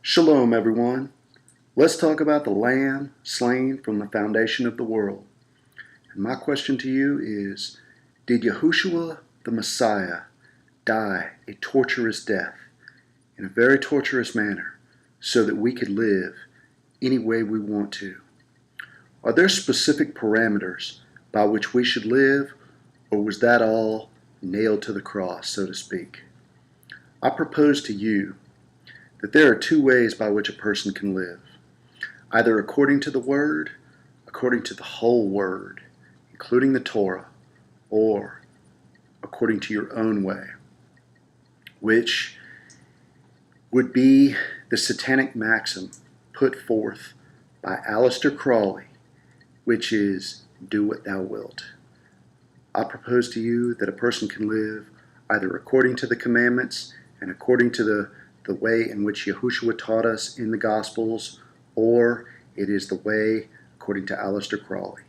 Shalom, everyone. Let's talk about the Lamb slain from the foundation of the world. And my question to you is, did Yahuwah the Messiah die a torturous death in a very torturous manner so that we could live any way we want to? Are there specific parameters by which we should live, or was that all nailed to the cross, so to speak? I propose to you that there are two ways by which a person can live, either according to the Word, according to the whole Word, including the Torah, or according to your own way, which would be the satanic maxim put forth by Aleister Crowley, which is, do what thou wilt. I propose to you that a person can live either according to the commandments and according to the way in which Yahuwah taught us in the Gospels, or it is the way according to Aleister Crowley.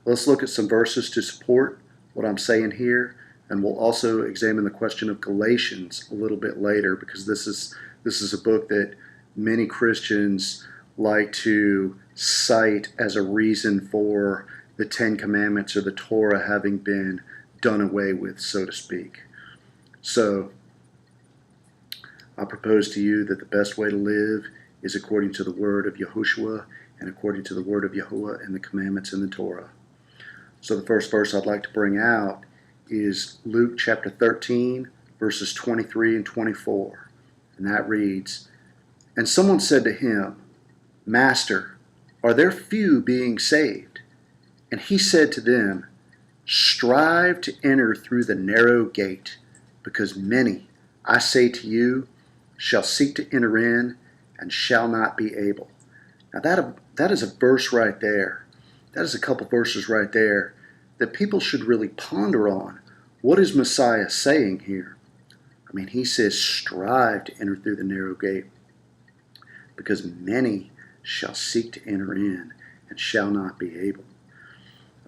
Let's look at some verses to support what I'm saying here, and we'll also examine the question of Galatians a little bit later, because this is a book that many Christians like to cite as a reason for the Ten Commandments or the Torah having been done away with, so to speak. So I propose to you that the best way to live is according to the word of Yahuwah and according to the word of Yahuwah and the commandments in the Torah. So the first verse I'd like to bring out is Luke chapter 13, verses 23 and 24. And that reads, "And someone said to him, Master, are there few being saved? And he said to them, Strive to enter through the narrow gate, because many, I say to you, shall seek to enter in and shall not be able." Now that is a verse right there. That is a couple verses right there that people should really ponder on. What is Messiah saying here? I mean, he says, strive to enter through the narrow gate, because many shall seek to enter in and shall not be able.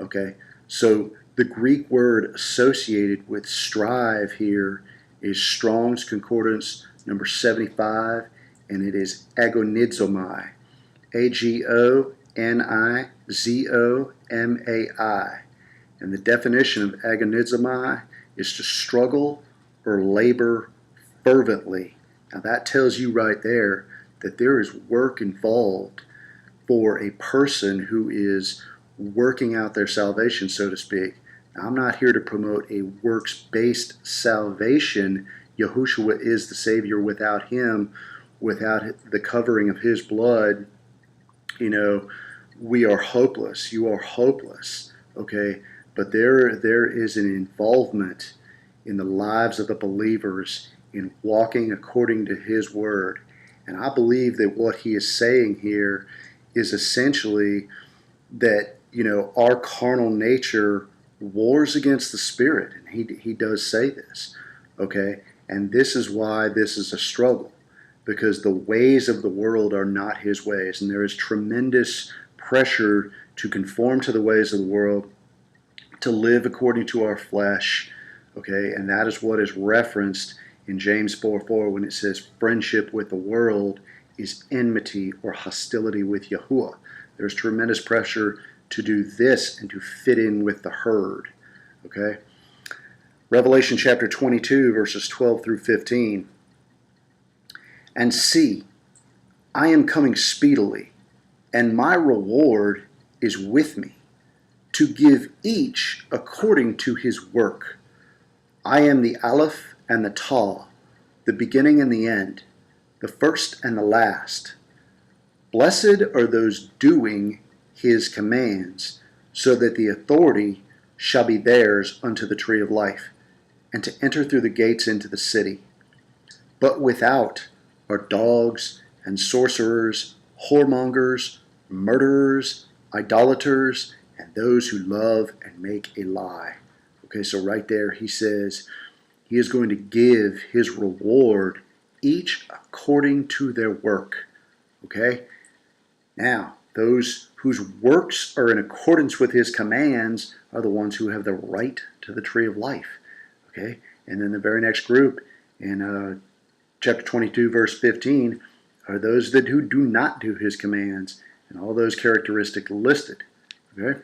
Okay, so the Greek word associated with strive here is Strong's Concordance number 75, and it is agonizomai, agonizomai. And the definition of agonizomai is to struggle or labor fervently. Now that tells you right there that there is work involved for a person who is working out their salvation, so to speak. Now, I'm not here to promote a works-based salvation. Yahuwah is the Savior. Without Him, without the covering of His blood, we are hopeless. You are hopeless, okay? But there is an involvement in the lives of the believers in walking according to His Word. And I believe that what he is saying here is essentially that, our carnal nature wars against the Spirit. And he does say this, okay? And this is why this is a struggle, because the ways of the world are not His ways. And there is tremendous pressure to conform to the ways of the world, to live according to our flesh, okay? And that is what is referenced in James 4:4 when it says friendship with the world is enmity or hostility with Yahuwah. There's tremendous pressure to do this and to fit in with the herd, okay? Revelation chapter 22, verses 12 through 15. "And see, I am coming speedily, and my reward is with me, to give each according to his work. I am the Aleph and the Tav, the beginning and the end, the first and the last. Blessed are those doing His commands, so that the authority shall be theirs unto the tree of life, and to enter through the gates into the city. But without are dogs and sorcerers, whoremongers, murderers, idolaters, and those who love and make a lie." Okay, so right there he says He is going to give His reward each according to their work. Okay? Now, those whose works are in accordance with His commands are the ones who have the right to the tree of life. Okay? And then the very next group in chapter 22, verse 15, are those that who do not do his commands, and all those characteristics listed. Okay?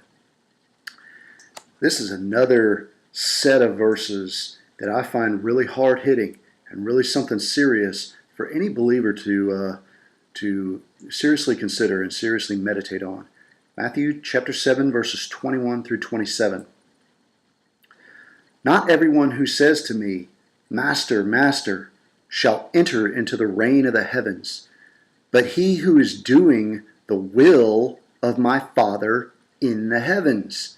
This is another set of verses that I find really hard-hitting and really something serious for any believer to seriously consider and seriously meditate on. Matthew chapter 7, verses 21 through 27. Not everyone who says to me, Master, Master, shall enter into the reign of the heavens, but he who is doing the will of my Father in the heavens.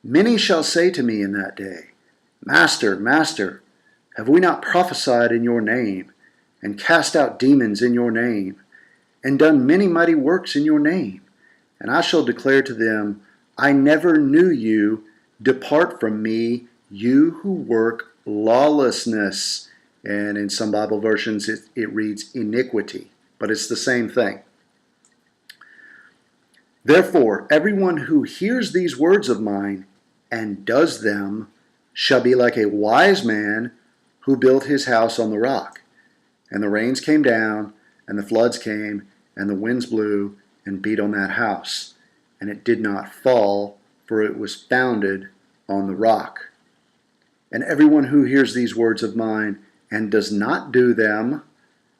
Many shall say to me in that day, Master, Master, have we not prophesied in your name, and cast out demons in your name, and done many mighty works in your name? And I shall declare to them, I never knew you. Depart from me, you who work lawlessness. And in some Bible versions it reads iniquity, but it's the same thing. Therefore, everyone who hears these words of mine and does them shall be like a wise man who built his house on the rock. And the rains came down, and the floods came, and the winds blew and beat on that house. And it did not fall, for it was founded on the rock. And everyone who hears these words of mine and does not do them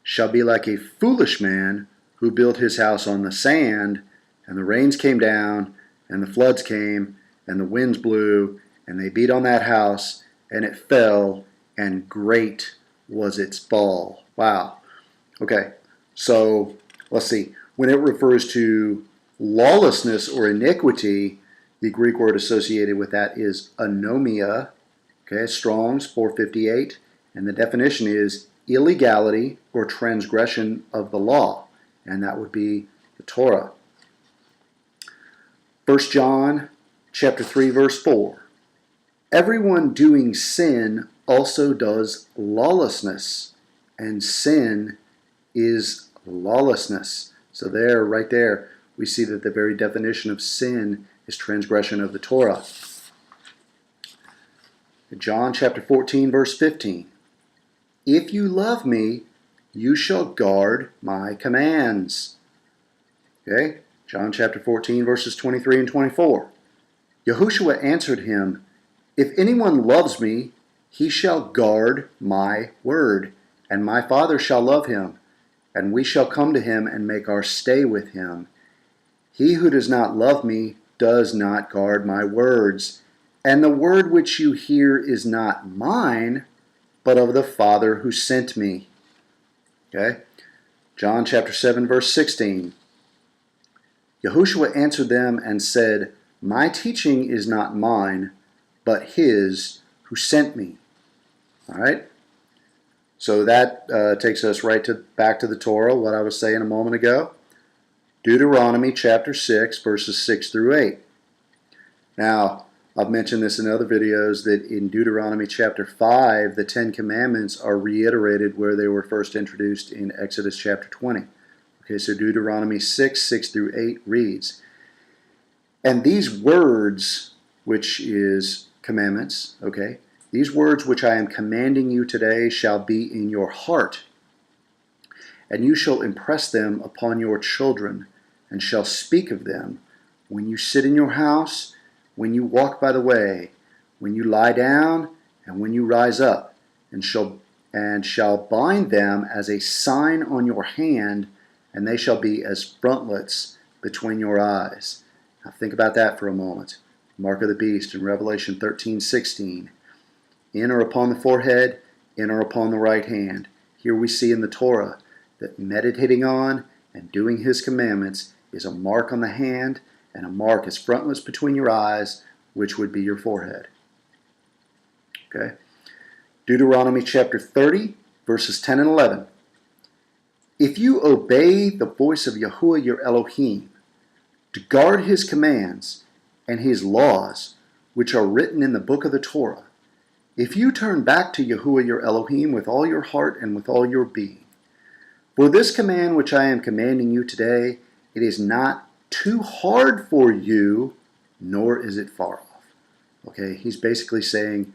shall be like a foolish man who built his house on the sand, and the rains came down, and the floods came, and the winds blew, and they beat on that house, and it fell, and great was its fall. Wow. Okay, so let's see. When it refers to lawlessness or iniquity, the Greek word associated with that is anomia. Okay, Strong's 458, and the definition is illegality or transgression of the law, and that would be the Torah. 1 John chapter 3, verse 4. Everyone doing sin also does lawlessness, and sin is lawlessness. So there, right there, we see that the very definition of sin is transgression of the Torah. John chapter 14, verse 15. If you love me, you shall guard my commands. Okay? John chapter 14, verses 23 and 24. Yahuwah answered him, If anyone loves me, he shall guard my word, and my Father shall love him, and we shall come to him and make our stay with him. He who does not love me does not guard my words, and the word which you hear is not mine, but of the Father who sent me. Okay? John chapter 7, verse 16. Yahuwah answered them and said, My teaching is not mine, but his who sent me. All right? So that takes us back to the Torah, what I was saying a moment ago. Deuteronomy chapter 6, verses 6 through 8. Now, I've mentioned this in other videos that in Deuteronomy chapter 5, the Ten Commandments are reiterated where they were first introduced in Exodus chapter 20. Okay, so Deuteronomy 6, 6 through 8 reads, And these words, which is commandments, okay, these words which I am commanding you today shall be in your heart, and you shall impress them upon your children, and shall speak of them when you sit in your house, when you walk by the way, when you lie down, and when you rise up, and shall bind them as a sign on your hand, and they shall be as frontlets between your eyes. Now think about that for a moment. Mark of the beast in Revelation 13:16. In or upon the forehead, in or upon the right hand. Here we see in the Torah that meditating on and doing his commandments is a mark on the hand, and a mark is frontlets between your eyes, which would be your forehead. Okay? Deuteronomy chapter 30, verses 10 and 11. If you obey the voice of Yahuwah your Elohim, to guard his commands and his laws, which are written in the book of the Torah, if you turn back to Yahuwah your Elohim with all your heart and with all your being, for this command which I am commanding you today, it is not too hard for you, nor is it far off. Okay, he's basically saying,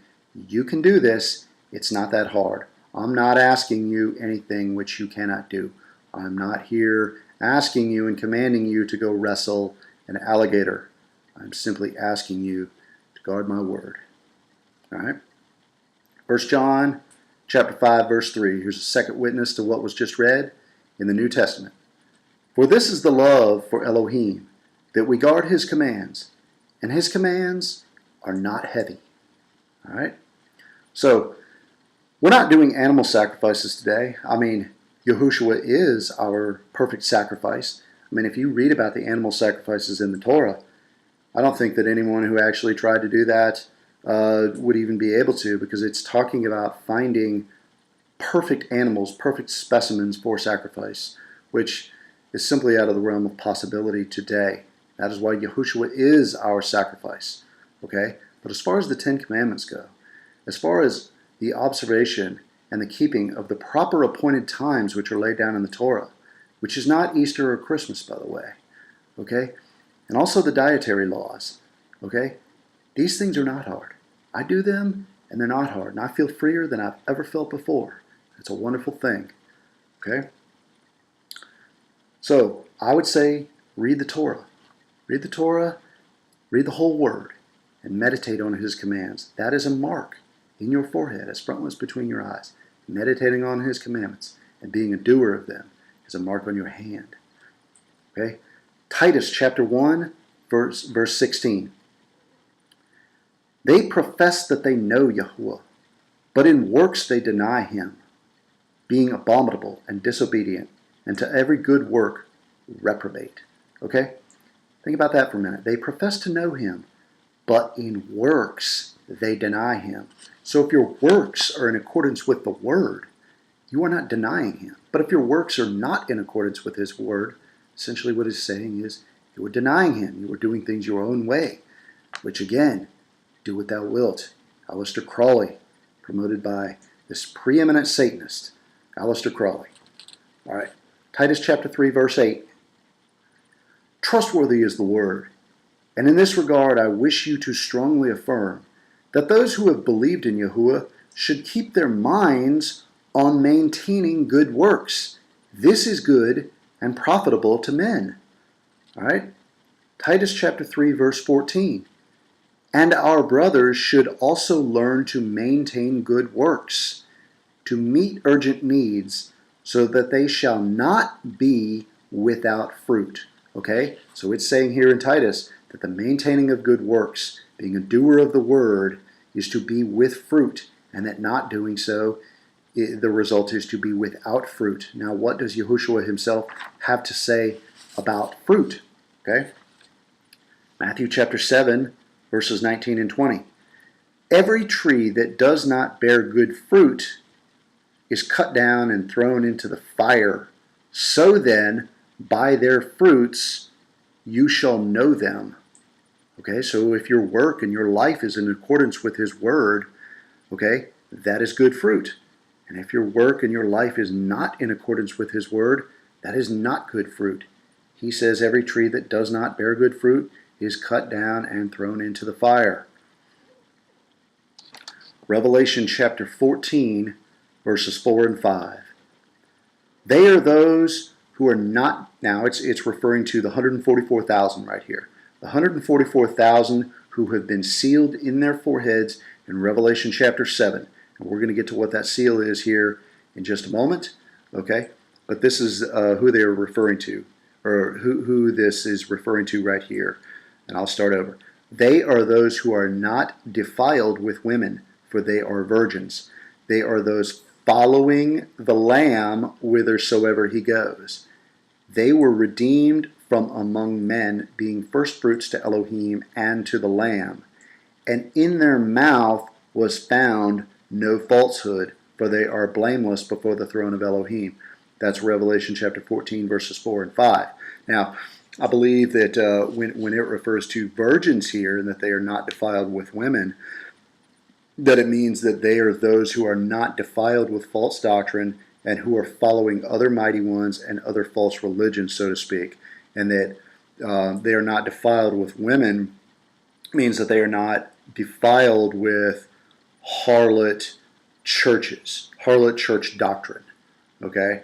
you can do this, it's not that hard. I'm not asking you anything which you cannot do. I'm not here asking you and commanding you to go wrestle an alligator. I'm simply asking you to guard my word. All right? 1 John chapter 5, verse 3. Here's a second witness to what was just read in the New Testament. For this is the love for Elohim, that we guard his commands, and his commands are not heavy. All right? So, we're not doing animal sacrifices today. I mean, Yahuwah is our perfect sacrifice. I mean, if you read about the animal sacrifices in the Torah, I don't think that anyone who actually tried to do that would even be able to, because it's talking about finding perfect animals, perfect specimens for sacrifice, which is simply out of the realm of possibility today. That is why Yahuwah is our sacrifice. Okay? But as far as the Ten Commandments go, as far as the observation and the keeping of the proper appointed times which are laid down in the Torah, which is not Easter or Christmas, by the way, okay? And also the dietary laws, okay? These things are not hard. I do them, and they're not hard. And I feel freer than I've ever felt before. It's a wonderful thing, okay? So, I would say read the Torah. Read the Torah, read the whole Word, and meditate on His commands. That is a mark in your forehead, as frontlets between your eyes. Meditating on His commandments and being a doer of them is a mark on your hand. Okay? Titus chapter 1, verse 16. They profess that they know Yahuwah, but in works they deny Him, being abominable and disobedient, and to every good work reprobate. Okay? Think about that for a minute. They profess to know Him, but in works they deny Him. So if your works are in accordance with the Word, you are not denying Him. But if your works are not in accordance with His Word, essentially what it's saying is you are denying Him. You are doing things your own way, which again, do what thou wilt. Aleister Crowley, promoted by this preeminent Satanist, Aleister Crowley. All right, Titus chapter 3, verse 8. Trustworthy is the Word, and in this regard I wish you to strongly affirm that those who have believed in Yahuwah should keep their minds on maintaining good works. This is good and profitable to men. All right? Titus chapter 3, verse 14. And our brothers should also learn to maintain good works, to meet urgent needs, so that they shall not be without fruit. Okay? So it's saying here in Titus that the maintaining of good works, being a doer of the word, is to be with fruit, and that not doing so, the result is to be without fruit. Now, what does Yahuwah himself have to say about fruit? Okay? Matthew chapter 7, verses 19 and 20. Every tree that does not bear good fruit is cut down and thrown into the fire. So then, by their fruits you shall know them. Okay, so if your work and your life is in accordance with His Word, okay, that is good fruit. And if your work and your life is not in accordance with His Word, that is not good fruit. He says every tree that does not bear good fruit is cut down and thrown into the fire. Revelation chapter 14, verses 4 and 5. They are those who are not, now it's referring to the 144,000 right here. The 144,000 who have been sealed in their foreheads in Revelation chapter 7. And we're going to get to what that seal is here in just a moment. Okay? But this is who they are referring to, or who this is referring to right here. And I'll start over. They are those who are not defiled with women, for they are virgins. They are those following the Lamb whithersoever He goes. They were redeemed from among men, being firstfruits to Elohim and to the Lamb. And in their mouth was found no falsehood, for they are blameless before the throne of Elohim. That's Revelation chapter 14, verses 4 and 5. Now, I believe that when it refers to virgins here, and that they are not defiled with women, that it means that they are those who are not defiled with false doctrine and who are following other mighty ones and other false religions, so to speak. And that they are not defiled with women means that they are not defiled with harlot churches, harlot church doctrine. Okay?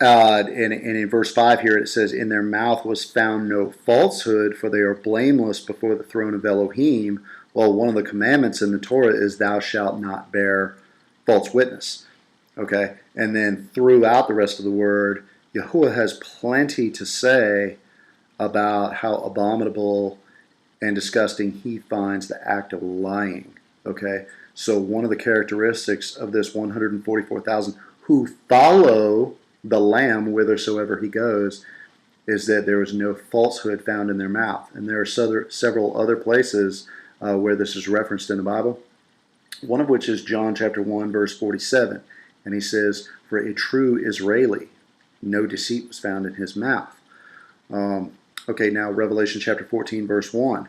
And in verse 5 here it says, in their mouth was found no falsehood, for they are blameless before the throne of Elohim. Well, one of the commandments in the Torah is thou shalt not bear false witness. Okay, and then throughout the rest of the word, Yahuwah has plenty to say about how abominable and disgusting he finds the act of lying. Okay, so one of the characteristics of this 144,000 who follow the Lamb whithersoever he goes is that there is no falsehood found in their mouth. And there are several other places where this is referenced in the Bible, one of which is John chapter 1, verse 47. And he says, for a true Israeli, no deceit was found in his mouth. Okay, now Revelation chapter 14, verse 1.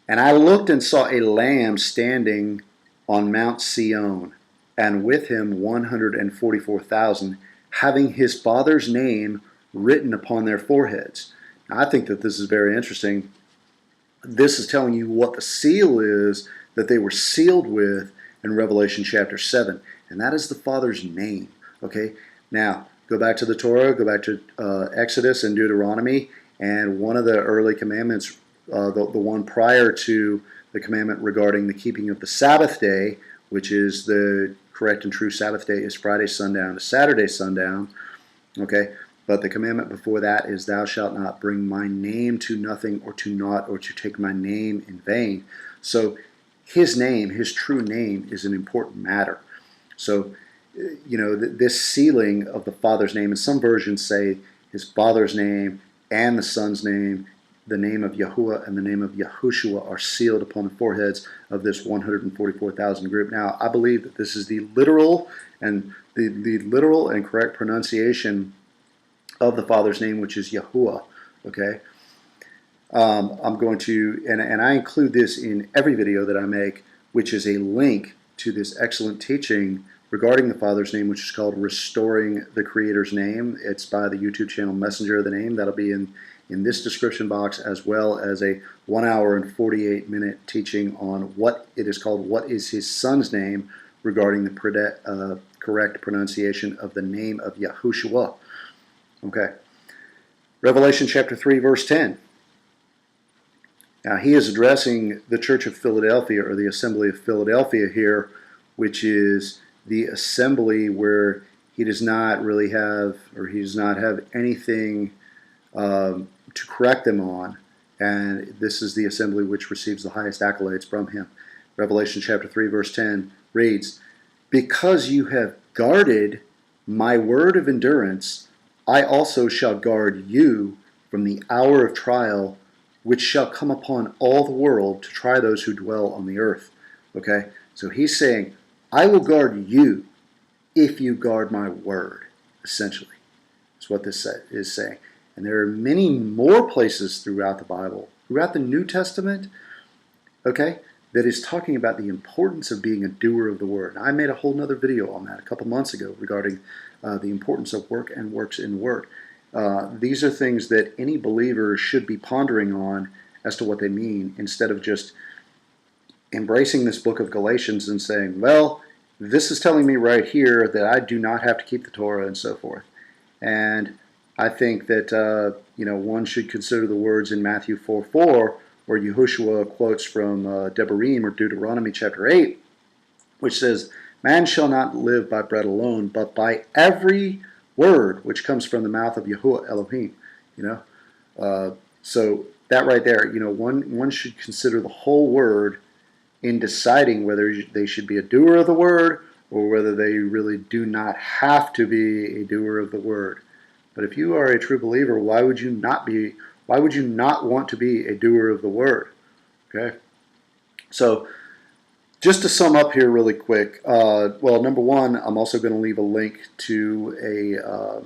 And I looked and saw a lamb standing on Mount Sion, and with him 144,000, having his father's name written upon their foreheads. Now, I think that this is very interesting. This is telling you what the seal is that they were sealed with in Revelation chapter 7, and that is the Father's name. Okay, now go back to the Torah, go back to Exodus and Deuteronomy, and one of the early commandments, the one prior to the commandment regarding the keeping of the Sabbath day, which is the correct and true Sabbath day is Friday sundown to Saturday sundown. Okay, but the commandment before that is thou shalt not bring my name to nothing or to naught or to take my name in vain. So his name, his true name, is an important matter. So, you know, this sealing of the Father's name, and some versions say his Father's name and the Son's name, the name of Yahuwah and the name of Yahushua are sealed upon the foreheads of this 144,000 group. Now, I believe that this is the literal and correct pronunciation of the Father's name, which is Yahuwah. Okay, I'm going to, and I include this in every video that I make, which is a link to this excellent teaching regarding the Father's name, which is called Restoring the Creator's Name. It's by the YouTube channel Messenger of the Name. That'll be in this description box, as well as a 1 hour and 48-minute teaching on what it is called, what is his son's name, regarding the correct pronunciation of the name of Yahushua. Okay. Revelation chapter 3, verse 10. Now, he is addressing the Church of Philadelphia, or the Assembly of Philadelphia here, which is the assembly where he does not really have, or he does not have anything to correct them on. And this is the assembly which receives the highest accolades from him. Revelation chapter 3, verse 10 reads, because you have guarded my word of endurance, I also shall guard you from the hour of trial, which shall come upon all the world to try those who dwell on the earth. Okay, so he's saying, I will guard you if you guard my word, essentially. That's what this is saying. And there are many more places throughout the Bible, throughout the New Testament, okay, that is talking about the importance of being a doer of the word. Now, I made a whole nother video on that a couple months ago regarding the importance of work and works in the word. These are things that any believer should be pondering on as to what they mean, instead of just embracing this book of Galatians and saying, well, this is telling me right here that I do not have to keep the Torah and so forth. And I think that one should consider the words in Matthew 4:4, where Yahushua quotes from Devarim, or Deuteronomy chapter 8, which says, man shall not live by bread alone, but by every word which comes from the mouth of Yahuwah Elohim. So that right there, one should consider the whole word in deciding whether they should be a doer of the word or whether they really do not have to be a doer of the word. But if you are a true believer, why would you not want to be a doer of the word? Okay. So just to sum up here really quick, well, number one, I'm also going to leave a link to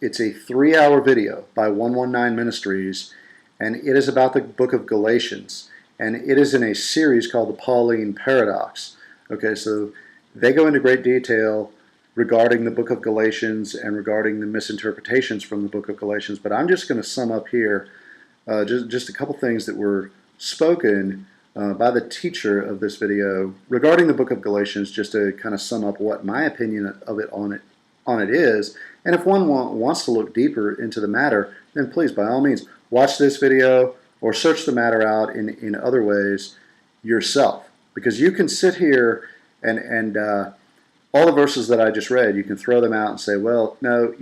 it's a 3-hour video by 119 Ministries, and it is about the book of Galatians, and it is in a series called the Pauline Paradox. Okay, so they go into great detail regarding the book of Galatians and regarding the misinterpretations from the book of Galatians, but I'm just going to sum up here just a couple things that were spoken by the teacher of this video regarding the book of Galatians, just to kind of sum up what my opinion of it on it is. And if one wants to look deeper into the matter, then please, by all means, watch this video or search the matter out in other ways yourself. Because you can sit here and all the verses that I just read, you can throw them out and say, well, no,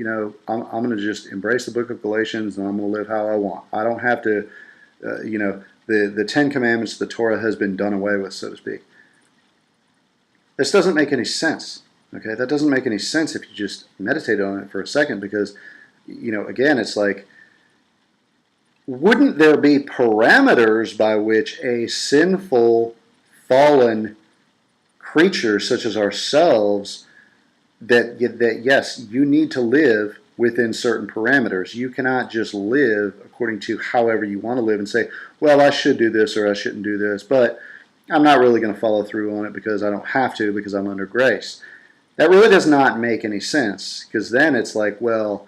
I'm going to just embrace the book of Galatians and I'm going to live how I want. I don't have to, the Ten Commandments, the Torah has been done away with, so to speak. This doesn't make any sense. Okay, that doesn't make any sense if you just meditate on it for a second, because, again, it's like, wouldn't there be parameters by which a sinful, fallen creature such as ourselves, that yes, you need to live within certain parameters. You cannot just live according to however you want to live and say, well, I should do this or I shouldn't do this, but I'm not really going to follow through on it because I don't have to, because I'm under grace. That really does not make any sense, because then it's like, well,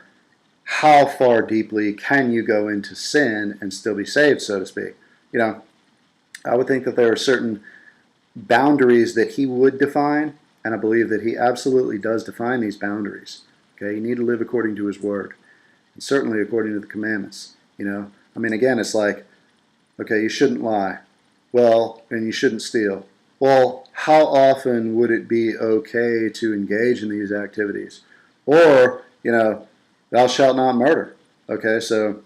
how far deeply can you go into sin and still be saved, so to speak? I would think that there are certain boundaries that he would define, and I believe that he absolutely does define these boundaries. Okay, you need to live according to his word, and certainly according to the commandments. Again, it's like, okay, you shouldn't lie. Well, and you shouldn't steal. Well, how often would it be okay to engage in these activities? Or, thou shalt not murder. Okay, so,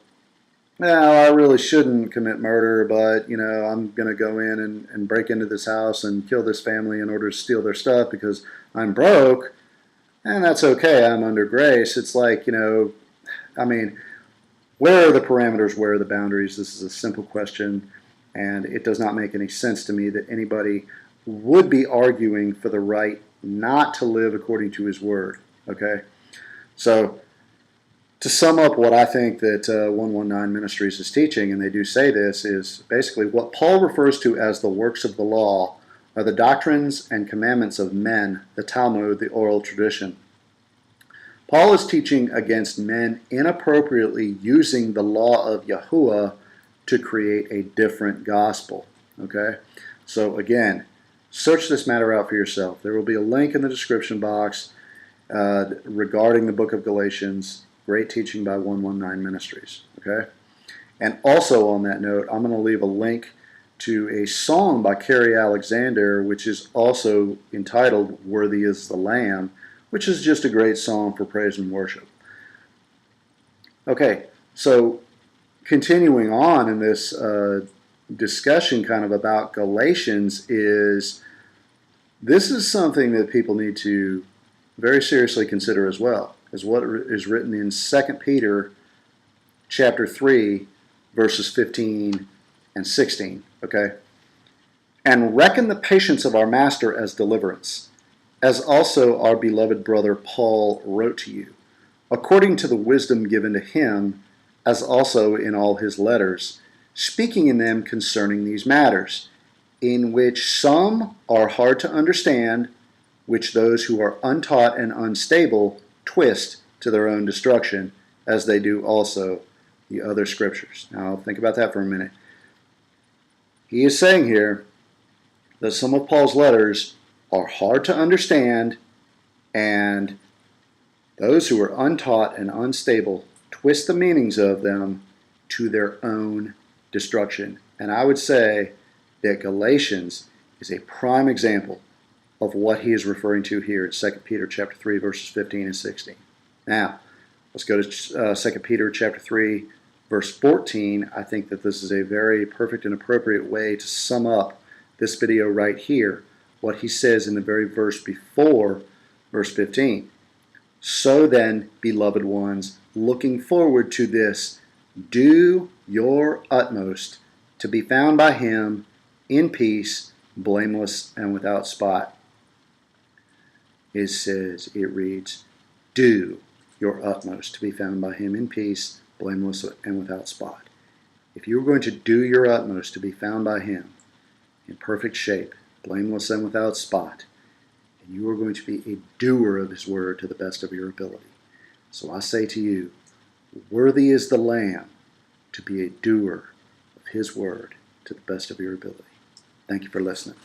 I really shouldn't commit murder, but, I'm going to go in and break into this house and kill this family in order to steal their stuff because I'm broke, and that's okay, I'm under grace. It's like, where are the parameters, where are the boundaries? This is a simple question, and it does not make any sense to me that anybody would be arguing for the right not to live according to his word. Okay? So, to sum up what I think that 119 Ministries is teaching, and they do say this, is basically what Paul refers to as the works of the law are the doctrines and commandments of men, the Talmud, the oral tradition. Paul is teaching against men inappropriately using the law of Yahuwah to create a different gospel. Okay? So again, search this matter out for yourself. There will be a link in the description box regarding the book of Galatians. Great teaching by 119 Ministries. Okay? And also on that note, I'm going to leave a link to a song by Carrie Alexander, which is also entitled Worthy is the Lamb, which is just a great song for praise and worship. Okay, so continuing on in this discussion kind of about Galatians, this is something that people need to very seriously consider as well, as what is written in 2 Peter chapter 3, verses 15 and 16. Okay? And reckon the patience of our Master as deliverance, as also our beloved brother Paul wrote to you, according to the wisdom given to him, as also in all his letters, speaking in them concerning these matters, in which some are hard to understand, which those who are untaught and unstable twist to their own destruction, as they do also the other scriptures. Now, think about that for a minute. He is saying here that some of Paul's letters are hard to understand, and those who are untaught and unstable twist the meanings of them to their own destruction. And I would say that Galatians is a prime example of what he is referring to here in 2 Peter chapter 3, verses 15 and 16. Now, let's go to 2 Peter chapter 3, verse 14. I think that this is a very perfect and appropriate way to sum up this video right here, what he says in the very verse before verse 15. So then, beloved ones, looking forward to this, do your utmost to be found by him in peace, blameless, and without spot. It reads, do your utmost to be found by him in peace, blameless, and without spot. If you are going to do your utmost to be found by him in perfect shape, blameless, and without spot, and you are going to be a doer of his word to the best of your ability. So I say to you, worthy is the Lamb to be a doer of his word to the best of your ability. Thank you for listening.